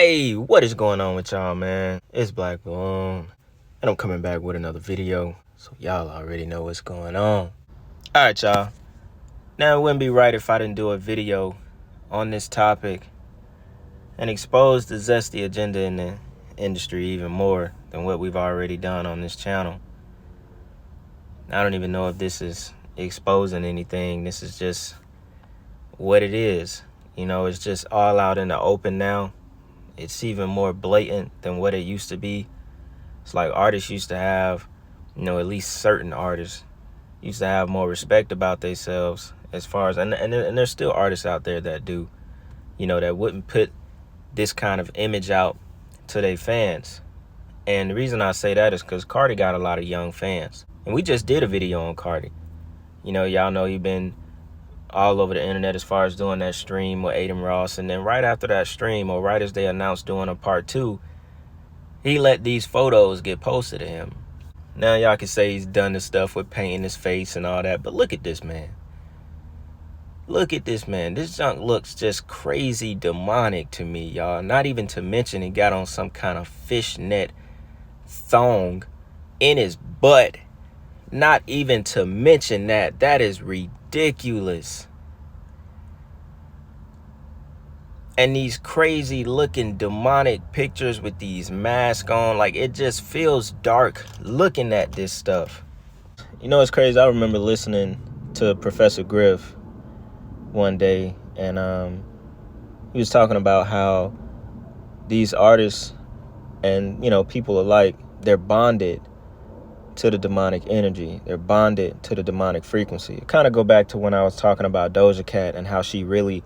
Hey, what is going on with y'all, man? It's Black Balloon, and I'm coming back with another video, so y'all already know what's going on. Alright, y'all. Now, it wouldn't be right if I didn't do a video on this topic and expose the Zesty agenda in the industry even more than what we've already done on this channel. I don't even know if this is exposing anything. This is just what it is. You know, it's just all out in the open now. It's even more blatant than what it used to be. It's like artists used to have, you know, at least certain artists used to have more respect about themselves as far as, and there's still artists out there that do, you know, that wouldn't put this kind of image out to their fans. And the reason I say that is because Carti got a lot of young fans. And we just did a video on Carti. You know, y'all know he been all over the internet as far as doing that stream with Aiden Ross, and then right after that stream, or right as they announced doing a part 2, he let these photos get posted to him. Now y'all can say he's done the stuff with painting his face and all that, but look at this man. Look at this man. This junk looks just crazy demonic to me, y'all. Not even to mention he got on some kind of fishnet thong in his butt. Not even to mention that. That is ridiculous. And these crazy looking demonic pictures with these masks on, like, it just feels dark looking at this stuff. You know, it's crazy. I remember listening to Professor Griff one day, and he was talking about how these artists and, you know, people alike, they're bonded to the demonic energy. They're bonded to the demonic frequency. It kind of go back to when I was talking about Doja Cat and how she really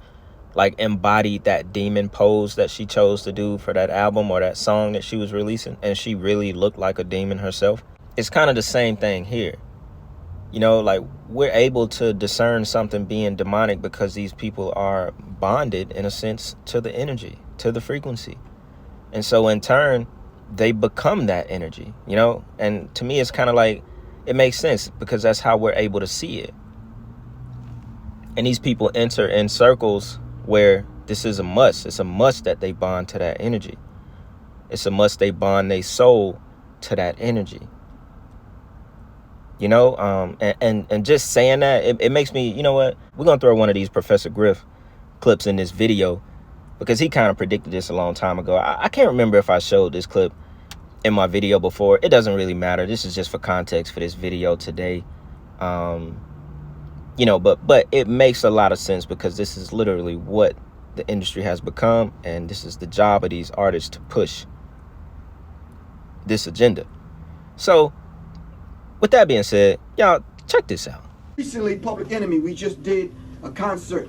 like embodied that demon pose that she chose to do for that album or that song that she was releasing, and she really looked like a demon herself. It's kind of the same thing here. You know, like, we're able to discern something being demonic because these people are bonded in a sense to the energy, to the frequency. And so in turn, they become that energy, you know? And to me, it's kind of like, it makes sense because that's how we're able to see it. And these people enter in circles where this is a must. It's a must that they bond to that energy. It's a must they bond their soul to that energy. You know, and just saying that, it makes me, you know what? We're going to throw one of these Professor Griff clips in this video because he kind of predicted this a long time ago. I can't remember if I showed this clip in my video before. It doesn't really matter. This is just for context for this video today. You know, but it makes a lot of sense because this is literally what the industry has become, and this is the job of these artists to push this agenda. So, with that being said, y'all, check this out. Recently, Public Enemy, we just did a concert.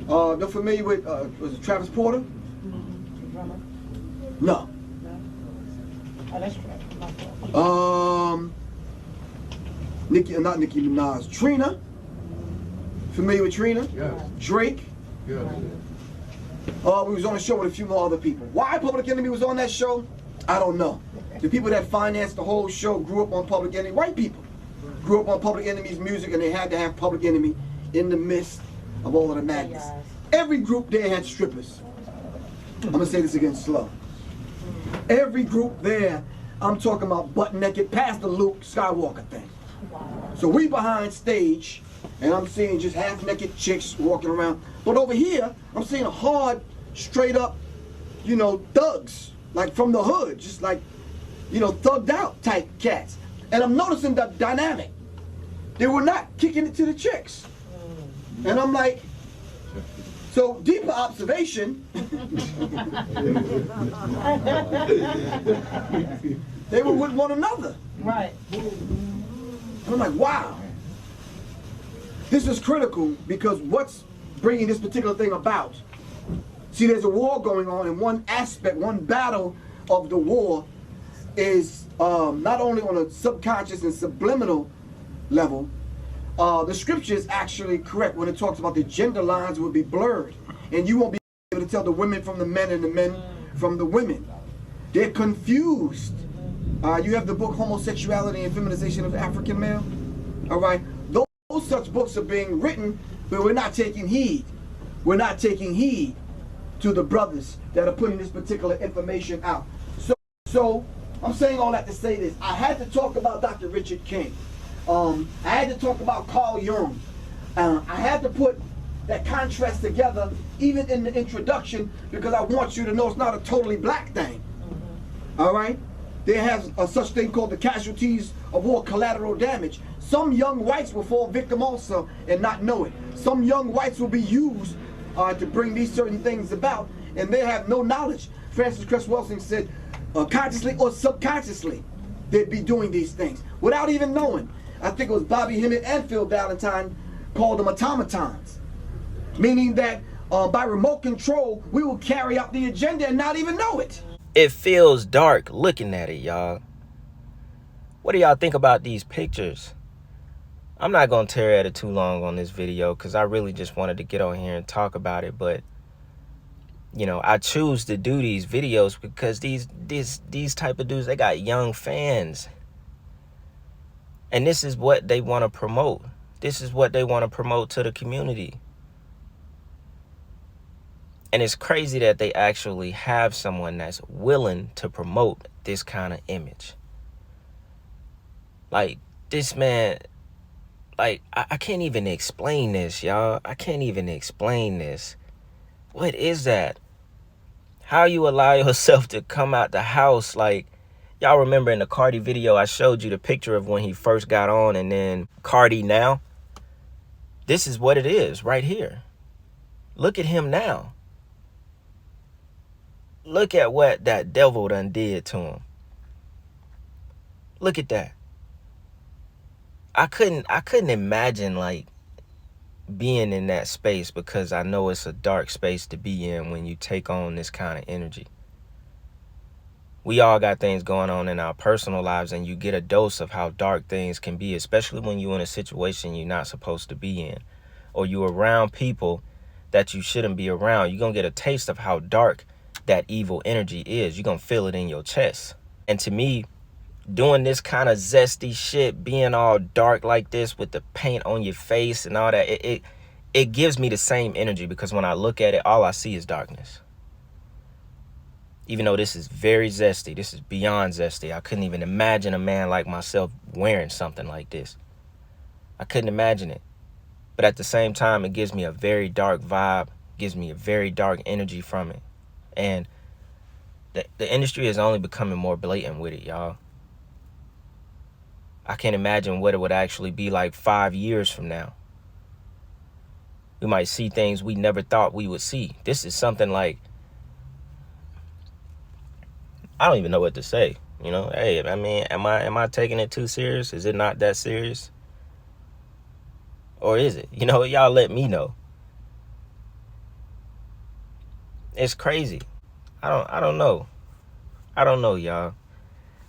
They're familiar with, was it Travis Porter? Drummer? No. No. Oh, that's Travis. Not Nicki Minaj. Trina. Familiar with Trina? Yes. Drake. Yes. We was on a show with a few more other people. Why Public Enemy was on that show? I don't know. The people that financed the whole show grew up on Public Enemy. White people grew up on Public Enemy's music, and they had to have Public Enemy in the midst of all of the madness. Every group there had strippers. I'm gonna say this again slow. Every group there, I'm talking about butt naked, past the Luke Skywalker thing. So we behind stage, and I'm seeing just half naked chicks walking around. But over here, I'm seeing a hard, straight up, you know, thugs, like from the hood, just like, you know, thugged out type cats. And I'm noticing the dynamic. They were not kicking it to the chicks. And I'm like, so deeper observation, they were with one another. Right. And I'm like, wow. This is critical because what's bringing this particular thing about? See, there's a war going on, and one aspect, one battle of the war is not only on a subconscious and subliminal level. The scripture is actually correct when it talks about the gender lines will be blurred, and you won't be able to tell the women from the men and the men from the women. They're confused. You have the book Homosexuality and Feminization of the African Male. All right, those such books are being written, but we're not taking heed. We're not taking heed to the brothers that are putting this particular information out. So I'm saying all that to say this. I had to talk about Dr. Richard King. I had to talk about Carl Jung. I had to put that contrast together even in the introduction because I want you to know it's not a totally black thing. All right? There has a such thing called the casualties of war, collateral damage. Some young whites will fall victim also and not know it. Some young whites will be used to bring these certain things about, and they have no knowledge. Francis Cress Welsing said, consciously or subconsciously, they'd be doing these things without even knowing. I think it was Bobby Hemmett and Phil Valentine called them automatons, meaning that by remote control, we will carry out the agenda and not even know it. It feels dark looking at it, y'all. What do y'all think about these pictures? I'm not going to tear at it too long on this video because I really just wanted to get on here and talk about it. But, you know, I choose to do these videos because these type of dudes, they got young fans. And this is what they want to promote. This is what they want to promote to the community. And it's crazy that they actually have someone that's willing to promote this kind of image. Like, this man, like, I can't even explain this, y'all. I can't even explain this. What is that? How you allow yourself to come out the house? Like, y'all remember in the Carti video, I showed you the picture of when he first got on and then Carti now? This is what it is right here. Look at him now. Look at what that devil done did to him. Look at that. I couldn't imagine like being in that space because I know it's a dark space to be in when you take on this kind of energy. We all got things going on in our personal lives and you get a dose of how dark things can be, especially when you're in a situation you're not supposed to be in or you're around people that you shouldn't be around. You're going to get a taste of how dark that evil energy is. You're going to feel it in your chest. And to me, doing this kind of zesty shit, being all dark like this with the paint on your face and all that, it gives me the same energy because when I look at it, all I see is darkness. Even though this is very zesty, this is beyond zesty. I couldn't even imagine a man like myself wearing something like this. I couldn't imagine it. But at the same time, it gives me a very dark vibe, gives me a very dark energy from it. And the industry is only becoming more blatant with it, y'all. I can't imagine what it would actually be like 5 years from now. We might see things we never thought we would see. This is something like, I don't even know what to say. You know, hey, I mean, am I taking it too serious? Is it not that serious? Or is it? You know, y'all let me know. It's crazy. I don't know. I don't know, y'all.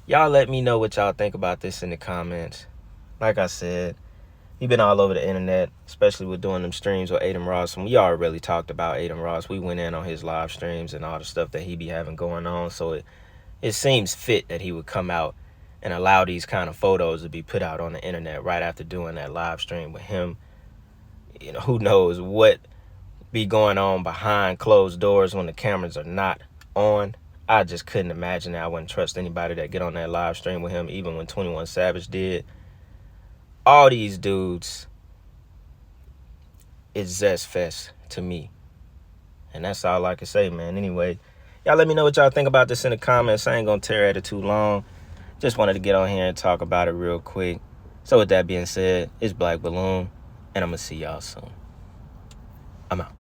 Y'all let me know what y'all think about this in the comments. Like I said, we've been all over the internet, especially with doing them streams with Adem Ross. And we already talked about Adem Ross. We went in on his live streams and all the stuff that he be having going on. So it seems fit that he would come out and allow these kind of photos to be put out on the internet right after doing that live stream with him. You know, who knows what be going on behind closed doors when the cameras are not on. I just couldn't imagine that. I wouldn't trust anybody that get on that live stream with him, even when 21 Savage did. All these dudes is Zest Fest to me. And that's all I can say, man. Anyway, y'all let me know what y'all think about this in the comments. I ain't gonna tear at it too long. Just wanted to get on here and talk about it real quick. So with that being said, it's Black Balloon, and I'm gonna see y'all soon. I'm out.